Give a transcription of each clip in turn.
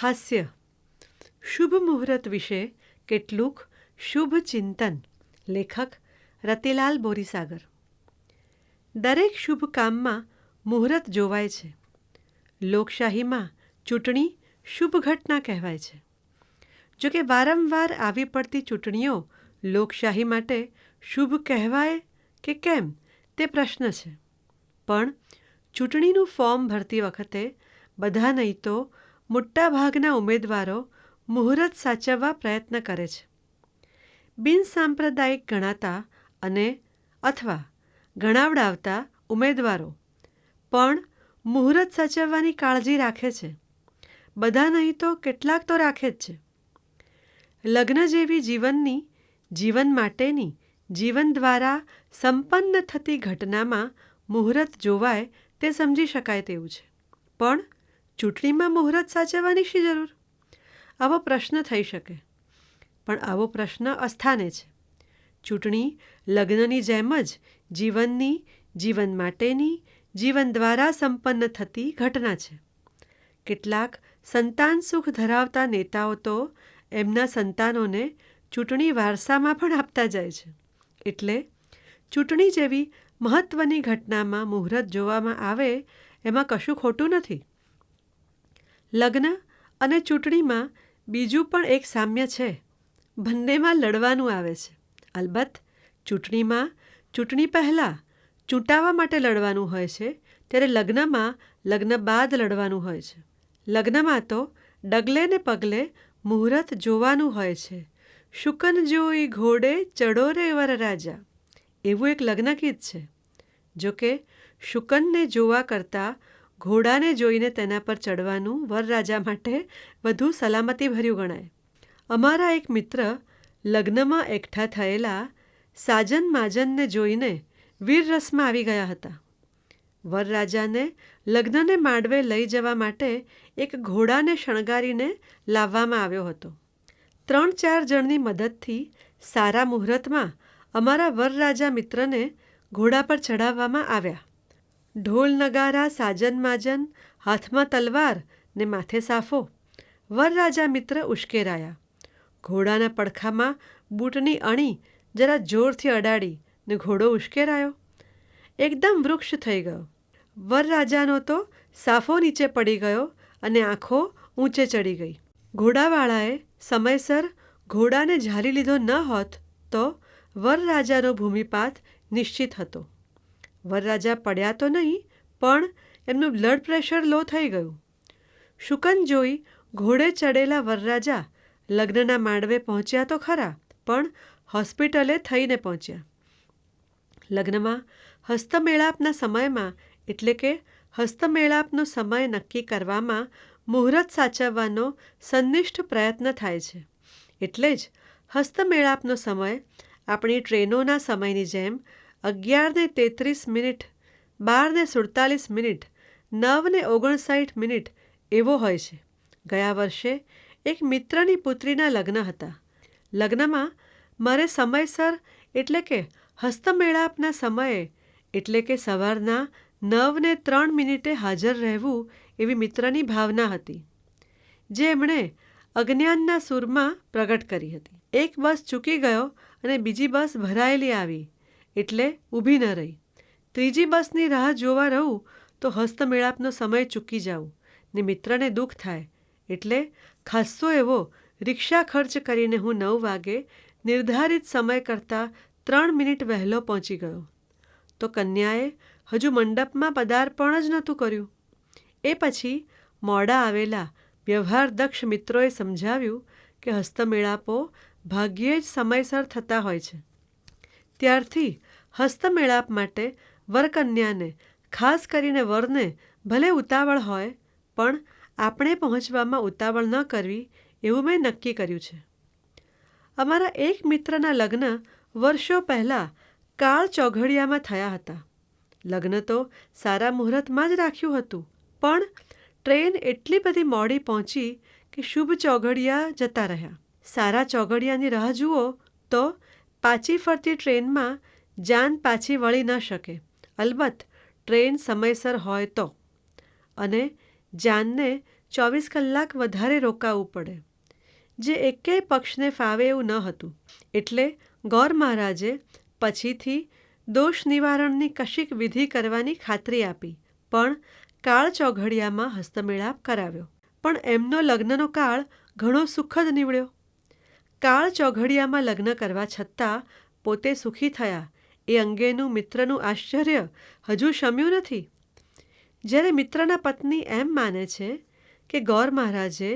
હાસ્ય. શુભ મુહૂર્ત વિશે કેટલુંક શુભ ચિંતન. લેખક રતિલાલ બોરીસાગર. દરેક શુભ કામમાં મુહૂર્ત જોવાય છે. લોકશાહીમાં ચૂંટણી શુભ ઘટના કહેવાય છે. જો કે વારંવાર આવી પડતી ચૂંટણીઓ લોકશાહી માટે શુભ કહેવાય કે કેમ તે પ્રશ્ન છે. પણ ચૂંટણીનું ફોર્મ ભરતી વખતે બધા નહીં તો મોટાભાગના ઉમેદવારો મુહૂર્ત સાચવવા પ્રયત્ન કરે છે. બિનસાંપ્રદાયિક ગણાતા અને અથવા ગણાવડાવતા ઉમેદવારો પણ મુહૂર્ત સાચવવાની કાળજી રાખે છે. બધા નહીં તો કેટલાક તો રાખે જ છે. લગ્ન જેવી જીવન માટેની જીવન દ્વારા સંપન્ન થતી ઘટનામાં મુહૂર્ત જોવાય તે સમજી શકાય તેવું છે. પણ ચૂંટણીમાં મુહૂર્ત સાચવવાની શી જરૂર? આવો પ્રશ્ન થઈ શકે. પણ આવો પ્રશ્ન અસ્થાને છે. ચૂંટણી લગ્નની જેમ જ જીવન માટેની જીવન દ્વારા સંપન્ન થતી ઘટના છે. કેટલાક સંતાન સુખ ધરાવતા નેતાઓ તો એમના સંતાનોને ચૂંટણી વારસામાં પણ આપતા જાય છે. એટલે ચૂંટણી જેવી મહત્ત્વની ઘટનામાં મુહૂર્ત જોવામાં આવે એમાં કશું ખોટું નથી. લગ્ન અને ચૂંટણીમાં બીજું પણ એક સામ્ય છે. બંનેમાં લડવાનું આવે છે. અલબત્ત ચૂંટણીમાં ચૂંટણી પહેલાં ચૂંટાવા માટે લડવાનું હોય છે, ત્યારે લગ્નમાં લગ્ન બાદ લડવાનું હોય છે. લગ્નમાં તો ડગલે ને પગલે મુહૂર્ત જોવાનું હોય છે. શુકન જોઈ ઘોડે ચડો રે વરરાજા એવું એક લગ્ન ગીત છે. જોકે શુકનને જોવા કરતાં ઘોડાને જોઈને તેના પર ચડવાનું વરરાજા માટે વધુ સલામતીભર્યું ગણાય. અમારા એક મિત્ર લગ્નમાં એકઠા થયેલા સાજન માજનને જોઈને વીરરસમાં આવી ગયા હતા. વરરાજાને લગ્નને માંડવે લઈ જવા માટે એક ઘોડાને શણગારીને લાવવામાં આવ્યો હતો. 3-4 જણની મદદથી સારા મુહૂર્તમાં અમારા વરરાજા મિત્રને ઘોડા પર ચડાવવામાં આવ્યા. ઢોલ નગારા, સાજન માજન, હાથમાં તલવાર ને માથે સાફો. વરરાજા મિત્ર ઉશ્કેરાયા. ઘોડાના પડખામાં બૂટની અણી જરા જોરથી અડાડી ને ઘોડો ઉશ્કેરાયો. એકદમ વૃક્ષ થઈ ગયો. વરરાજાનો તો સાફો નીચે પડી ગયો અને આંખો ઊંચે ચડી ગઈ. ઘોડાવાળાએ સમયસર ઘોડાને ઝાલી લીધો ન હોત તો વરરાજાનો ભૂમિપાત નિશ્ચિત હતો. વરરાજા પડ્યા તો નહીં, પણ એમનું બ્લડ પ્રેશર લો થઈ ગયું. શુકન જોઈ ઘોડે ચડેલા વરરાજા લગ્નના માંડવે પહોંચ્યા તો ખરા, પણ હોસ્પિટલે થઈને પહોંચ્યા. લગ્નમાં હસ્તમેળાપના સમયમાં એટલે કે હસ્તમેળાપનો સમય નક્કી કરવામાં મુહૂર્ત સાચવવાનો સંનિષ્ઠ પ્રયત્ન થાય છે. એટલે જ હસ્તમેળાપનો સમય આપણી ટ્રેનોના સમયની જેમ 11:33, 12:47, 9:59 એવો હોય છે. ગયા વર્ષે એક મિત્રની પુત્રીના લગ્ન હતા. લગ્નમાં મારે સમયસર એટલે કે હસ્તમેળાપના સમયે એટલે કે સવારના 9:03 હાજર રહેવું એવી મિત્રની ભાવના હતી, જે એમણે અજ્ઞાનના સૂરમાં પ્રગટ કરી હતી. એક બસ ચૂકી ગયો અને બીજી બસ ભરાયેલી આવી એટલે ઊભી ન રહી. ત્રીજી બસની રાહ જોવા રહું તો હસ્તમેળાપનો સમય ચૂકી જાઉં ને મિત્રને દુઃખ થાય. એટલે ખાસ્સો એવો રિક્ષા ખર્ચ કરીને હું 9 વાગે નિર્ધારિત સમય કરતાં 3 મિનિટ વહેલો પહોંચી ગયો. તો કન્યાએ હજુ મંડપમાં પદાર્પણ જ નહોતું કર્યું. એ પછી મોડા આવેલા વ્યવહારદક્ષ મિત્રોએ સમજાવ્યું કે હસ્તમેળાપો ભાગ્યે જ સમયસર થતા હોય છે. ત્યારથી હસ્તમેળાપ માટે વરકન્યાને, ખાસ કરીને વરને ભલે ઉતાવળ હોય, પણ આપણે પહોંચવામાં ઉતાવળ ન કરવી એવું મેં નક્કી કર્યું છે. અમારા એક મિત્રના લગ્ન વર્ષો પહેલાં કાળ ચોઘડિયામાં થયા હતા. લગ્ન તો સારા મુહૂર્તમાં જ રાખ્યું હતું, પણ ટ્રેન એટલી બધી મોડી પહોંચી કે શુભ ચોઘડિયા જતા રહ્યા. સારા ચોઘડિયાની રાહ જુઓ તો પાછી ફરતી ટ્રેનમાં જાન પાછી વળી ન શકે. અલબત્ત ટ્રેન સમયસર હોય તો. અને જાનને 24 કલાક વધારે રોકાવું પડે, જે એકેય પક્ષને ફાવે એવું ન હતું. એટલે ગોર મહારાજે પછીથી દોષ નિવારણની કશીક વિધિ કરવાની ખાતરી આપી, પણ કાળ ચોઘડિયામાં હસ્તમેળાપ કરાવ્યો. પણ એમનો લગ્નનો કાળ ઘણો સુખદ નીવડ્યો. કાળ ચોઘડિયામાં લગ્ન કરવા છતાં પોતે સુખી થયા એ અંગેનું મિત્રનું આશ્ચર્ય હજુ શમ્યું નથી. જ્યારે મિત્રના પત્ની એમ માને છે કે ગોર મહારાજે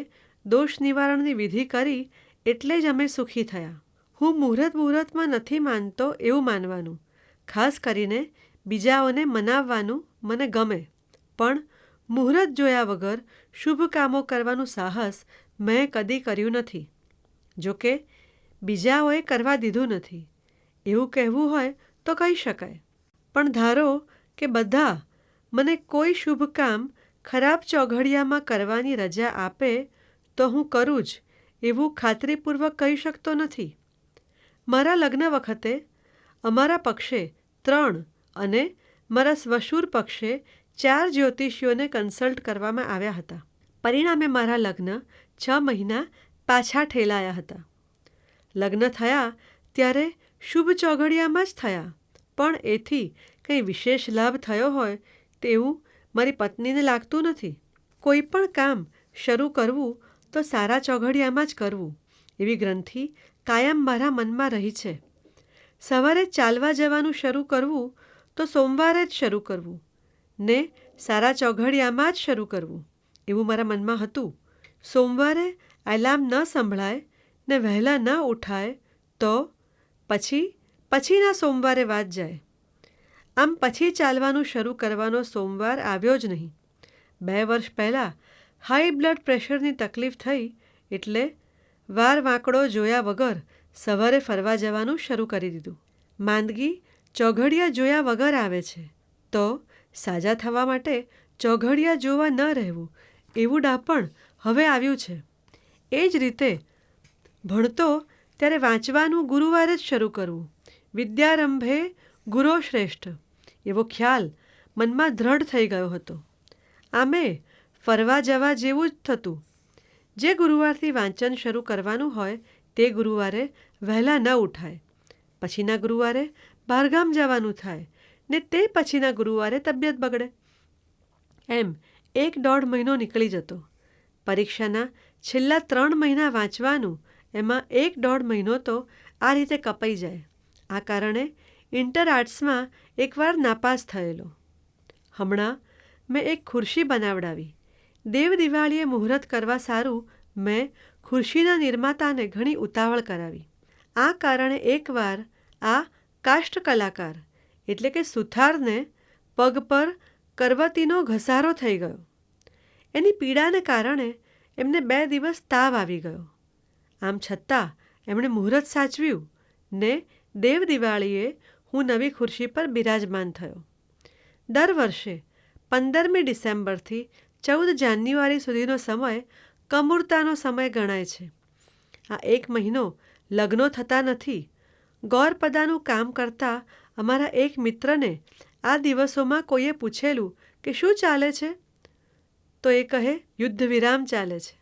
દોષ નિવારણની વિધિ કરી એટલે જ અમે સુખી થયા. હું મુહૂર્તમાં નથી માનતો એવું માનવાનું, ખાસ કરીને બીજાઓને મનાવવાનું મને ગમે, પણ મુહૂર્ત જોયા વગર શુભ કામો કરવાનું સાહસ મેં કદી કર્યું નથી. જોકે બીજાઓએ કરવા દીધું નથી એવું કહેવું હોય તો કહી શકાય. પણ ધારો કે બધા મને કોઈ શુભ કામ ખરાબ ચોઘડિયામાં કરવાની રજા આપે તો હું કરું જ એવું ખાતરીપૂર્વક કહી શકતો નથી. મારા લગ્ન વખતે અમારા પક્ષે 3 અને મારા શ્વશુર પક્ષે 4 જ્યોતિષીઓને કન્સલ્ટ કરવામાં આવ્યા હતા. પરિણામે મારા લગ્ન 6 મહિના પાછા ઠેલાયા હતા. લગ્ન થયા ત્યારે શુભ ચોઘડિયામાં જ થયા, પણ એથી કંઈ વિશેષ લાભ થયો હોય તેવું મારી પત્નીને લાગતું નથી. કોઈ પણ કામ શરૂ કરવું તો સારા ચોઘડિયામાં જ કરવું એવી ગ્રંથિ કાયમ મારા મનમાં રહી છે. સવારે ચાલવા જવાનું શરૂ કરવું તો સોમવારે જ શરૂ કરવું ને સારા ચોઘડિયામાં જ શરૂ કરવું એવું મારા મનમાં હતું. સોમવારે એલાર્મ ન સંભળાય ને વહેલા ન ઉઠાય તો પછીના સોમવારે વાત જાય. આમ પછી ચાલવાનું શરૂ કરવાનો સોમવાર આવ્યો જ નહીં. 2 વર્ષ પહેલાં હાઈ બ્લડ પ્રેશરની તકલીફ થઈ એટલે વાર વાંકડો જોયા વગર સવારે ફરવા જવાનું શરૂ કરી દીધું. માંદગી ચોઘડિયા જોયા વગર આવે છે તો સાજા થવા માટે ચોઘડિયા જોવા ન રહેવું એવું ડાપણ હવે આવ્યું છે. એ જ રીતે ભણતો ત્યારે વાંચવાનું ગુરુવારે જ શરૂ કરવું. વિદ્યારંભે ગુરો શ્રેષ્ઠ એવો ખ્યાલ મનમાં દ્રઢ થઈ ગયો હતો. આમે ફરવા જવા જેવું જ થતું. જે ગુરુવારથી વાંચન શરૂ કરવાનું હોય તે ગુરુવારે વહેલા ન ઉઠાય, પછીના ગુરુવારે બહારગામ જવાનું થાય ને તે પછીના ગુરુવારે તબિયત બગડે. એમ 1.5 મહિનો નીકળી જતો. પરીક્ષાના છેલ્લા 3 મહિના વાંચવાનું, એમાં 1.5 મહિનો તો આ રીતે કપાઈ જાય. આ કારણે ઇન્ટર આર્ટ્સમાં એકવાર નાપાસ થયેલો. હમણાં મેં એક ખુરશી બનાવડાવી. દેવ દિવાળીએ મુહૂર્ત કરવા સારું મેં ખુરશીના નિર્માતાને ઘણી ઉતાવળ કરાવી. આ કારણે એકવાર આ કાષ્ઠ કલાકાર એટલે કે સુથારને પગ પર કરવતીનો ઘસારો થઈ ગયો. એની પીડાને કારણે એમને 2 દિવસ તાવ આવી ગયો. આમ છતાં એમણે મુહૂર્ત સાચવ્યું ને દેવ દિવાળીએ હું નવી ખુરશી પર બિરાજમાન થયો. દર વર્ષે 15મી ડિસેમ્બરથી 14 જાન્યુઆરી સુધીનો સમય કમૂરતાનો સમય ગણાય છે. આ 1 મહિનો લગ્નો થતા નથી. ગોરપદાનું કામ કરતા અમારા એક મિત્રને આ દિવસોમાં કોઈએ પૂછેલું કે શું ચાલે છે તો એ કહે યુદ્ધ વિરામ ચાલે છે.